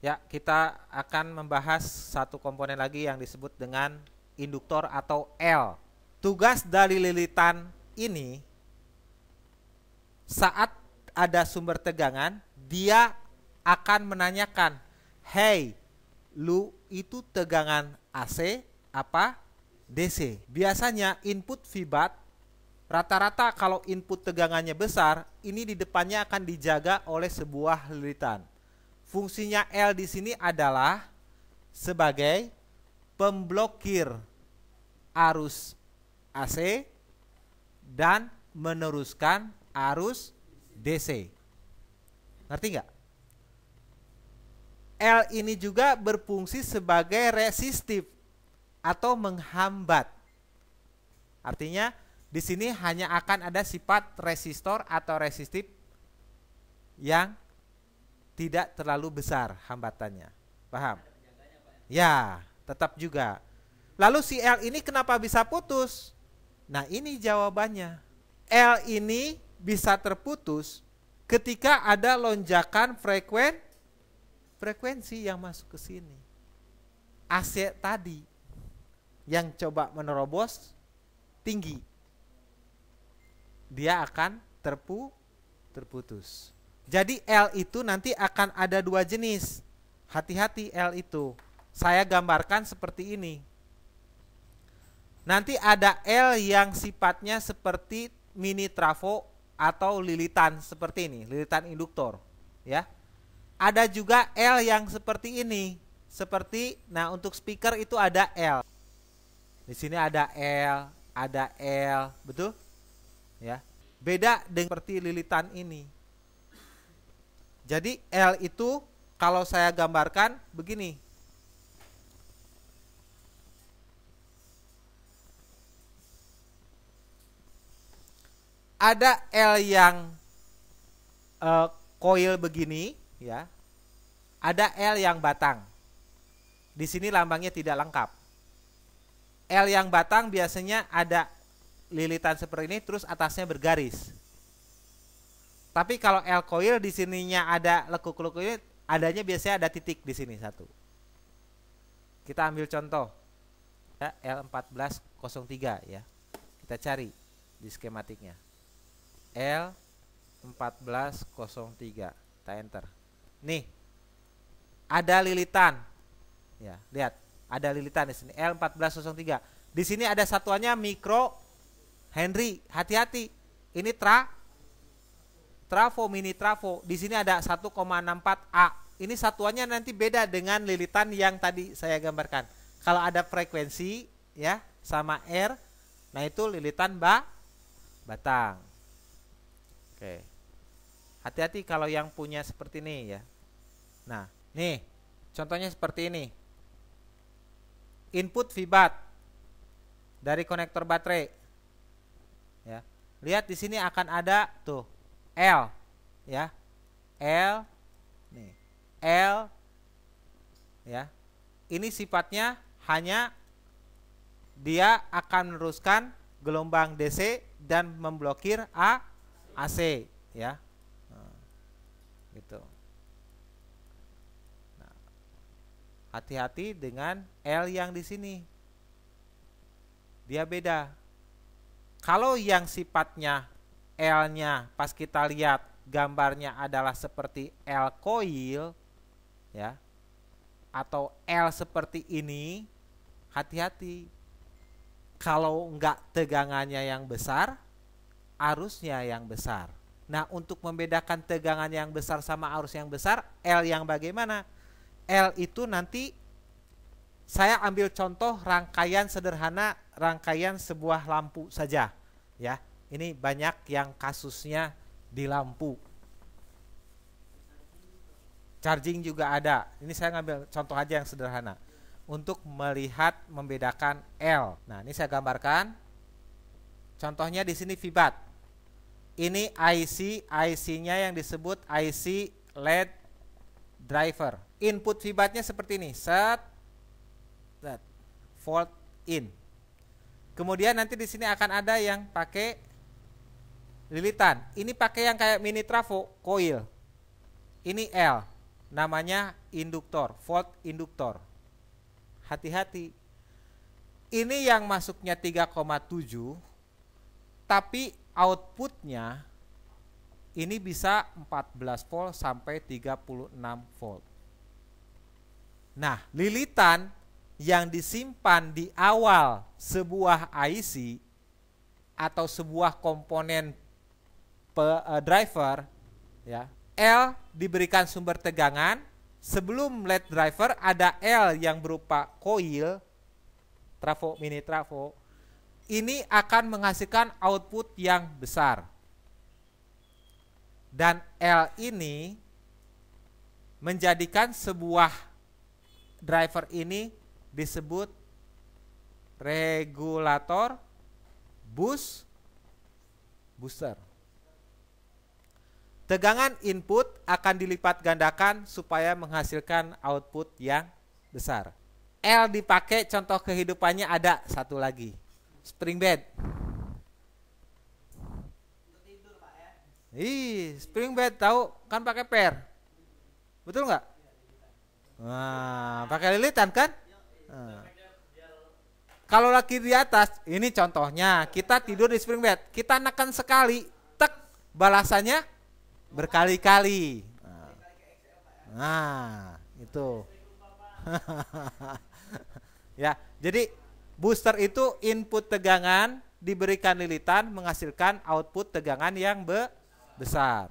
Ya, kita akan membahas satu komponen lagi yang disebut dengan induktor atau L. Tugas dari lilitan ini, saat ada sumber tegangan, dia akan menanyakan, hey, lu itu tegangan AC apa DC? Biasanya input Vbat, rata-rata kalau input tegangannya besar, ini di depannya akan dijaga oleh sebuah lilitan. Fungsinya L di sini adalah sebagai pemblokir arus AC dan meneruskan arus DC. Ngerti nggak? L ini juga berfungsi sebagai resistif atau menghambat. Artinya di sini hanya akan ada sifat resistor atau resistif yang tidak terlalu besar hambatannya. Paham? Ya, tetap juga. Lalu si L ini kenapa bisa putus? Nah, ini jawabannya. L ini bisa terputus ketika ada lonjakan frekuensi yang masuk ke sini. AC tadi yang coba menerobos tinggi, dia akan terputus. Jadi L itu nanti akan ada dua jenis. Hati-hati L itu. Saya gambarkan seperti ini. Nanti ada L yang sifatnya seperti mini trafo atau lilitan seperti ini, lilitan induktor, ya. Ada juga L yang seperti ini. Seperti, nah untuk speaker itu ada L. Di sini ada L, betul? Ya. Beda dengan seperti lilitan ini. Jadi L itu kalau saya gambarkan begini. Ada L yang coil begini, ya. Ada L yang batang. Di sini lambangnya tidak lengkap. L yang batang biasanya ada lilitan seperti ini, terus atasnya bergaris. Tapi kalau L coil di sininya ada lekuk-lekuk ini, adanya biasanya ada titik di sini satu. Kita ambil contoh ya, L1403 ya. Kita cari di skematiknya. L1403. Kita enter. Nih. Ada lilitan. Ya, lihat, ada lilitan di sini L1403. Di sini ada satuannya mikro Henry. Hati-hati. Ini trafo, mini trafo. Di sini ada 1,64 A. Ini satuannya nanti beda dengan lilitan yang tadi saya gambarkan. Kalau ada frekuensi ya sama R, nah itu lilitan batang. Oke. Hati-hati kalau yang punya seperti ini ya. Nah, nih contohnya seperti ini. Input Vbat dari konektor baterai. Ya. Lihat di sini akan ada tuh L ya. L nih. L ya. Ini sifatnya hanya dia akan meneruskan gelombang DC dan memblokir AC ya. Gitu. Nah, hati-hati dengan L yang di sini. Dia beda. Kalau yang sifatnya L-nya pas kita lihat gambarnya adalah seperti L coil ya atau L seperti ini, hati-hati. Kalau enggak tegangannya yang besar, arusnya yang besar. Nah, untuk membedakan tegangan yang besar sama arus yang besar, L yang bagaimana? L itu nanti saya ambil contoh rangkaian sederhana, rangkaian sebuah lampu saja ya. Ini banyak yang kasusnya di lampu. Charging juga ada. Ini saya ngambil contoh aja yang sederhana untuk melihat membedakan L. Nah, ini saya gambarkan. Contohnya di sini Vbat. Ini IC-nya yang disebut IC LED driver. Input Vbatnya seperti ini. Set volt in. Kemudian nanti di sini akan ada yang pakai lilitan. Ini pakai yang kayak mini trafo coil. Ini L. namanya induktor, volt induktor. Hati-hati. Ini yang masuknya 3,7, tapi outputnya ini bisa 14 volt sampai 36 volt. Nah, lilitan yang disimpan di awal sebuah IC atau sebuah komponen driver, ya, L diberikan sumber tegangan. Sebelum LED driver ada L yang berupa koil, trafo, mini trafo. Ini akan menghasilkan output yang besar. Dan L ini menjadikan sebuah driver ini disebut regulator booster. Tegangan input akan dilipat gandakan supaya menghasilkan output yang besar. L dipakai, contoh kehidupannya ada satu lagi, spring bed. Spring bed tahu kan pakai per, betul nggak? Nah, pakai lilitan kan? Nah. Kalau lagi di atas, ini contohnya kita tidur di spring bed, kita neken sekali, tek, balasannya berkali-kali. Nah, itu. Ya, jadi booster itu input tegangan diberikan lilitan menghasilkan output tegangan yang besar.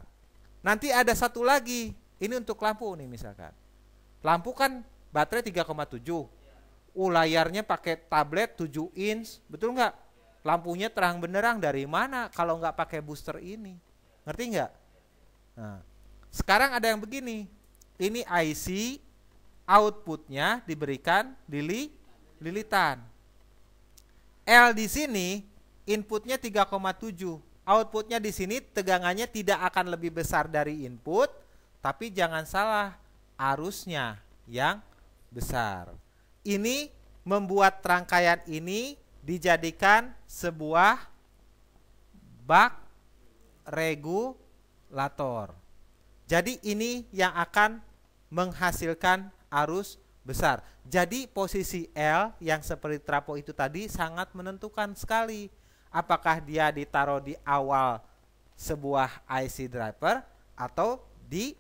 Nanti ada satu lagi, ini untuk lampu nih misalkan. Lampu kan baterai 3,7. Layarnya pakai tablet 7 inch, betul nggak? Lampunya terang benderang dari mana kalau nggak pakai booster ini? Ngerti nggak? Nah, sekarang ada yang begini. Ini IC, outputnya diberikan lilitan. L di sini inputnya 3,7. Outputnya di sini tegangannya tidak akan lebih besar dari input, tapi jangan salah, arusnya yang besar. Ini membuat rangkaian ini dijadikan sebuah bak regulator. Jadi ini yang akan menghasilkan arus besar. Jadi posisi L yang seperti trafo itu tadi sangat menentukan sekali. Apakah dia ditaruh di awal sebuah IC driver atau di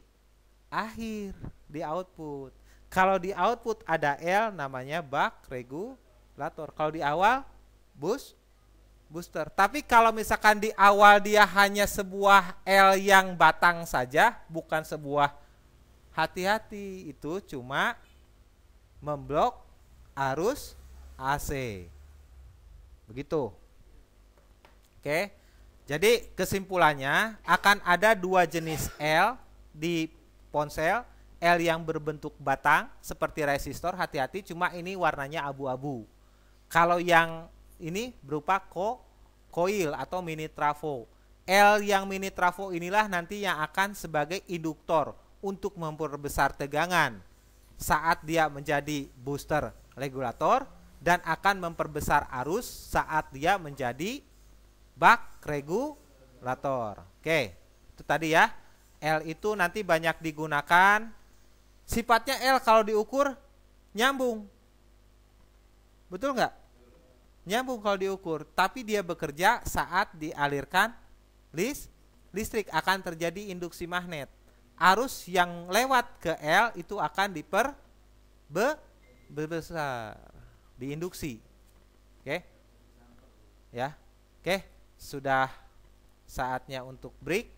akhir, di output. Kalau di output ada L namanya bak regulator. Kalau di awal booster. Tapi kalau misalkan di awal dia hanya sebuah L yang batang saja, bukan sebuah, hati-hati, itu cuma memblok arus AC. Begitu. Oke. Jadi kesimpulannya akan ada dua jenis L di ponsel. L yang berbentuk batang seperti resistor, hati-hati, cuma ini warnanya abu-abu. Kalau yang ini berupa koil atau mini trafo. L yang mini trafo inilah nanti yang akan sebagai induktor untuk memperbesar tegangan saat dia menjadi booster regulator, dan akan memperbesar arus saat dia menjadi bak regulator. Oke, itu tadi ya. L itu nanti banyak digunakan. Sifatnya L kalau diukur nyambung. Betul nggak? Nyambung kalau diukur, tapi dia bekerja saat dialirkan listrik, akan terjadi induksi magnet. Arus yang lewat ke L itu akan besar, diinduksi. Oke? Ya. Oke, sudah saatnya untuk break.